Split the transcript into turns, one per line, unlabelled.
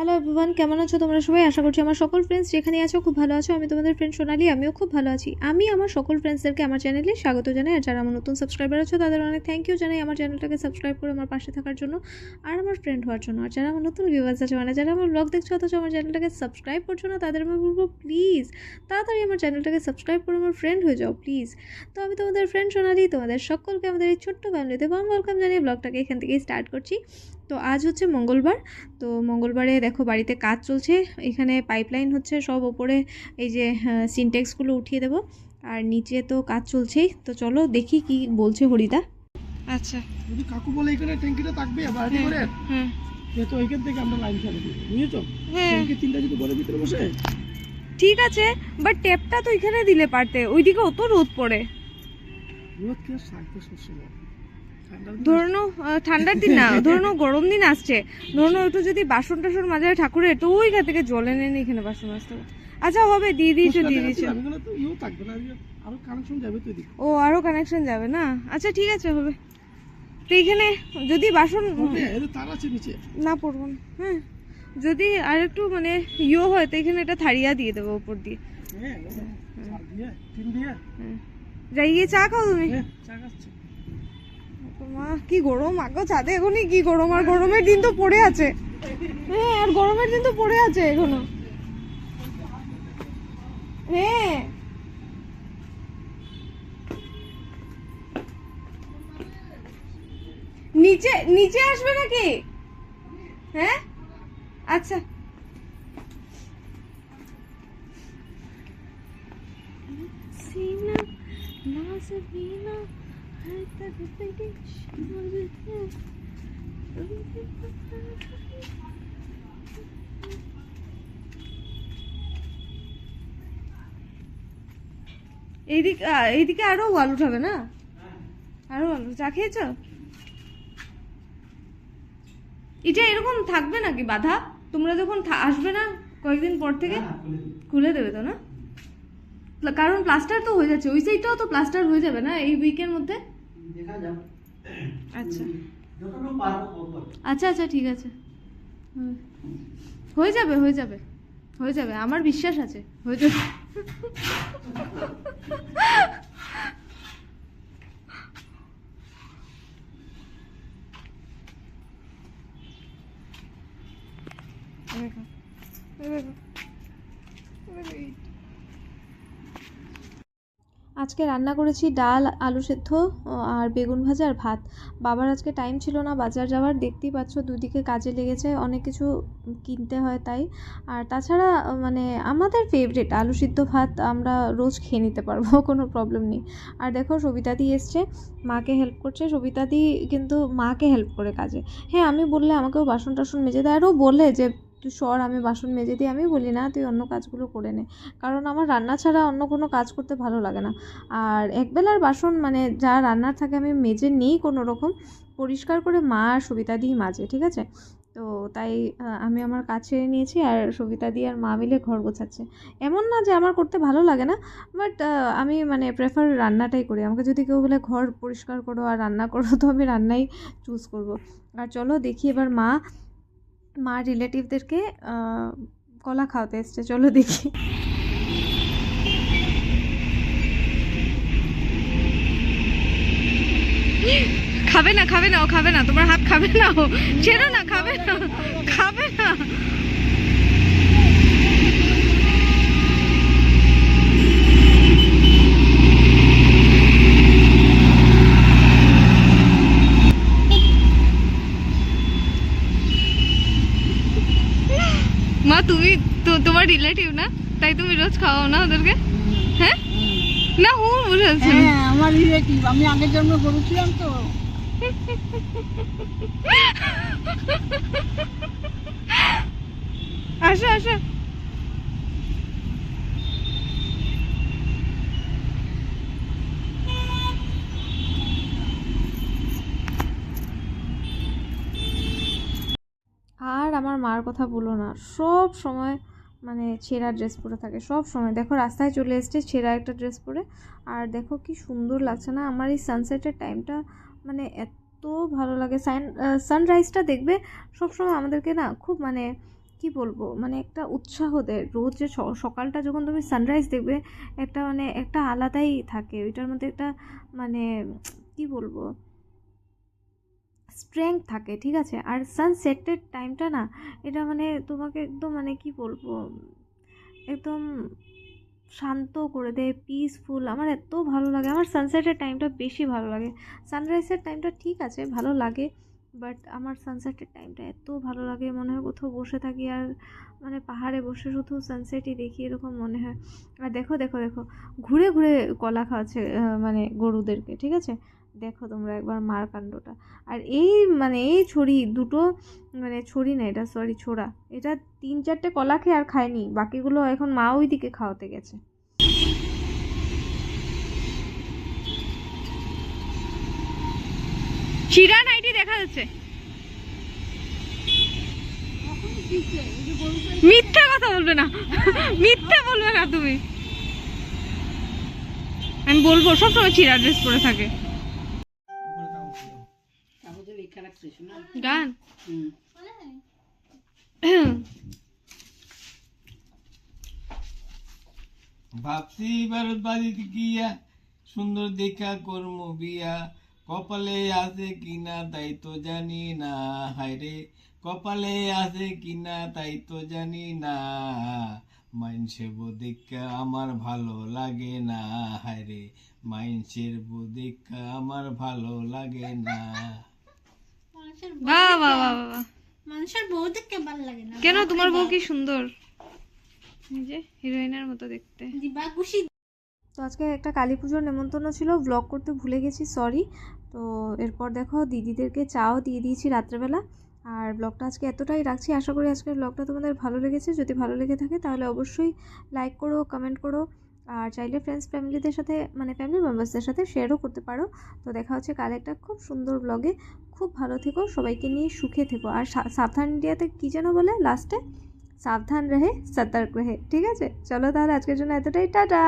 Hello everyone, কেমন আছো তোমরা সবাই? আশা করছি আমার সকল ফ্রেন্ডস যেখানে আছো খুব ভালো আছো। আমি তোমাদের ফ্রেন্ড সোনালি, আমিও খুব ভালো আছি। আমি আমার সকল ফ্রেন্ডসদেরকে আমার চ্যানেলে স্বাগত জানাই। আর যারা আমার নতুন সাবস্ক্রাইবার আছো তাদের অনেক থ্যাংক ইউ জানাই আমার চ্যানেলটাকে সাবস্ক্রাইব করে আমার পাশে থাকার জন্য আর আমার ফ্রেন্ড হওয়ার জন্য। আর যারা আমার নতুন ভিউয়ার্স আছে, মানে যারা আমার ব্লগ দেখছো অথচ আমার চ্যানেলটাকে সাবস্ক্রাইব করছো না, তাদের আমি বলবো প্লিজ তাড়াতাড়ি আমার চ্যানেলটাকে সাবস্ক্রাইব করে আমার ফ্রেন্ড হয়ে যাও প্লিজ। তো আমি তোমাদের ফ্রেন্ড সোনালি, তোমাদের সকলকে আমাদের এই ছোট্ট ফ্যামিলিতে ওয়ার্ম ওয়েলকাম জানিয়ে ব্লগটাকে এখান থেকেই স্টার্ট করছি। তো আজ হচ্ছে মঙ্গলবার। তো মঙ্গলবারে দেখো বাড়িতে কাজ চলছে, এখানে পাইপলাইন হচ্ছে সব ওপরে, এই যে সিনটেক্সগুলো উঠিয়ে দেবো আর নিচে তো কাজ চলছেই। তো চলো দেখি কি বলছে হরিদা। আচ্ছা,
যদি কাকু বলে এখানে ট্যাঙ্কিটা থাকবে বাড়ি করে,
হ্যাঁ
তো ওইখান থেকে আমরা লাইন চালিয়ে দিই, বুঝেছো?
হ্যাঁ
ট্যাঙ্কি তিনটা যদি ঘরের ভিতরে বসে,
ঠিক আছে, বাট ট্যাপটা তো এখানে দিলে পারতে, ওইদিকে অত রোদ পড়ে।
রোদ কে থাকবে সবসময়?
ধরে নাও ঠান্ডার দিন না, ধরে নাও গরম দিন আসছে, ধরে নাও একটু যদি বাসন টাসন মাজায় ঠাকুরের, তো ওইখান থেকে জল এনে নিয়ে এখানে বাসন মাজতে হবে। আচ্ছা হবে, দিয়ে দিয়েছো।
তো ইউ থাকবে না, আরো কানেকশন যাবে তো এদিকে।
ও আরো কানেকশন যাবে না? আচ্ছা ঠিক আছে হবে। তো এখানে যদি বাসন
তার আছে নিচে,
না পড়বো না, হ্যাঁ যদি আর একটু মানে ইয়ে হয় তো এখানে এটা থারিয়া দিয়ে দেবো উপর দিয়ে।
হ্যাঁ চার দিয়ে তিন দিয়ে
যাই গিয়ে চা খাও তুমি।
চা খাচ্ছে
মা কি গরম, আগো ছাদে এখনই কি গরম, আর গরমের দিন তো পড়ে আছে। হ্যাঁ আর গরমের দিন তো পড়ে আছে এখনো। হ্যাঁ নিচে নিচে আসবে নাকি? হ্যাঁ আচ্ছা। এইদিকে আরো ওয়াল উঠাবে না? আরো ওয়াল, চা খেয়েছো? এটা এরকম থাকবে নাকি বাধা? তোমরা যখন আসবে না কয়েকদিন পর থেকে খুলে দেবে তো না? কারণ প্লাস্টার তো হয়ে যাচ্ছে, ওই সাইডটাও তো প্লাস্টার হয়ে যাবে না এই উইকের মধ্যে? আচ্ছা আচ্ছা আচ্ছা ঠিক আছে, হয়ে যাবে হয়ে যাবে হয়ে যাবে, আমার বিশ্বাস আছে হয়ে যাবে। আজকে রান্না করেছি ডাল, আলু সেদ্ধ আর বেগুন ভাজা আর ভাত। বাবার আজকে টাইম ছিল না বাজার যাওয়ার, দেখতেই পাচ্ছ দুদিকে কাজে লেগেছে, অনেক কিছু কিনতে হয় তাই। আর তাছাড়া মানে আমাদের ফেভারিট আলু সিদ্ধ ভাত আমরা রোজ খেয়ে নিতে পারবো, কোনো প্রবলেম নেই। আর দেখো সবিতাদি এসছে, মাকে হেল্প করছে। সবিতাদি কিন্তু মাকে হেল্প করে কাজে। হ্যাঁ আমি বললে আমাকেও বাসন টাসন মেজে দেয়, আরও বলে যে তুই সর আমি বাসন মেজে দিই। আমি বলি না, তুই অন্য কাজগুলো করে নে, কারণ আমার রান্না ছাড়া অন্য কোনো কাজ করতে ভালো লাগে না। আর একবেলার বাসন মানে যা রান্নার থাকে আমি মেজে নিই কোনো রকম, পরিষ্কার করে মা আর সবিতাদি মাজে, ঠিক আছে? তো তাই আমি আমার কাজ ছেড়ে নিয়েছি আর সবিতাদি আর মা মিলে ঘর গোছাচ্ছে। এমন না যে আমার করতে ভালো লাগে না, বাট আমি মানে প্রেফার রান্নাটাই করি। আমাকে যদি কেউ বলে ঘর পরিষ্কার করো আর রান্না করো, তো আমি রান্নাই চুজ করব। আর চলো দেখি এবার মা রিলেটিভদেরকে কলা খাওয়াতে এসছে, চলো দেখি। খাবে না খাবে না, ও খাবে না, তোমার হাত খাবে না, ও ছেড়ো না, খাবে না খাবে না। মা তুমি তোমার রিলেটিভ না, তাই তুমি রোজ খাওয়াও না ওদেরকে? হ্যাঁ না ও বুঝাচ্ছি,
হ্যাঁ আমার রিলেটিভ, আমি আগের জন্ম করেছিলাম তো।
আসো আসো। আর আমার মার কথা বলো না, সব সময় মানে ছেঁড়া ড্রেস পরে থাকে সব সময়। দেখো রাস্তায় চলে এসছে ছেঁড়া একটা ড্রেস পরে, আর দেখো কি সুন্দর লাগছে না আমার এই সানসেটের টাইমটা, মানে এত ভালো লাগে। সানরাইজটা দেখবে সবসময় আমাদেরকে না খুব মানে কি বলবো, মানে একটা উৎসাহ দেয়। রোজ যে সকালটা যখন তুমি সানরাইজ দেখবে, একটা মানে একটা আলাদাই থাকে ওইটার মধ্যে, একটা মানে কি বলবো, স্ট্রেংথ থাকে, ঠিক আছে। আর সানসেটের টাইমটা না, এটা মানে তোমাকে একদম মানে কি বলবো, একদম শান্ত করে দেয়, পিসফুল। আমার এত ভালো লাগে, আমার সানসেটের টাইমটা বেশি ভালো লাগে। সানরাইজের টাইমটা ঠিক আছে, ভালো লাগে, বাট আমার সানসেটের টাইমটা এত ভালো লাগে, মনে হয় কোথাও বসে থাকি আর মানে পাহাড়ে বসে শুধু সানসেটই দেখি, এরকম মনে হয়। আর দেখো দেখো দেখো, ঘুরে ঘুরে কলা খাওয়াচ্ছে মানে গরুদেরকে, ঠিক আছে। দেখো তোমরা একবার মার কাণ্ডটা। আর এই মানে এই ছড়ি দুটো, মানে ছড়ি না এটা, সরি ছোড়া, এটা 3-4টে কলা খেয়ে আর খায়নি, বাকিগুলো এখন মা ওইদিকে খাওয়াতে গেছে। চিরা নাইটি দেখা যাচ্ছে। মিথ্যা কথা বলবে না, মিথ্যা বলবে না তুমি। আমি বলবো সবসময় চিরা ড্রেস পরে থাকে।
কাগজে লেখা রাখছিস না?
গান
ভাবছি ভারত বাড়িতে গিয়া সুন্দর দেখা কর্ম বিয়া, কপালে আছে কিনা তাই তো জানি না, হায়রে কপালে আছে কিনা তাই তো জানি না, মাইনসের বউ দেখা আমার ভালো লাগে না, হায়রে মাইনসের বউ দেখা আমার ভালো লাগে না।
বাহ বাহ বাহ বাহ।
মানুষের বউ দেখতে ভালো লাগে না।
কেন, তোমার বউ কি সুন্দর, এই যে হিরোইনের মতো দেখতে।
দিবা খুশি।
তো আজকে একটা কালী পুজোর নেমন্তন্ন ছিল, ব্লগ করতে ভুলে গেছি, সরি। তো এরপর দেখো দিদিদেরকে চাও দিয়ে দিয়েছি রাত্রেবেলা। আর ব্লগটা আজকে এতটাই রাখছি, আশা করি আজকের ব্লগটা তোমাদের ভালো লেগেছে। যদি ভালো লেগে থাকে তাহলে অবশ্যই লাইক করো, কমেন্ট করো, আর চাইলে ফ্রেন্ডস ফ্যামিলিদের সাথে মানে ফ্যামিলি মেম্বার্সদের সাথে শেয়ারও করতে পারো। তো দেখা হচ্ছে কাল একটা খুব সুন্দর ব্লগে। খুব ভালো থেকো, সবাইকে নিয়ে সুখে থেকো। আর সাবধান ইন্ডিয়াতে কী যেন বলে লাস্টে, সাবধান রহে সতর্ক রহে, ঠিক আছে। চলো তাহলে আজকের জন্য এতটাই, টাটা।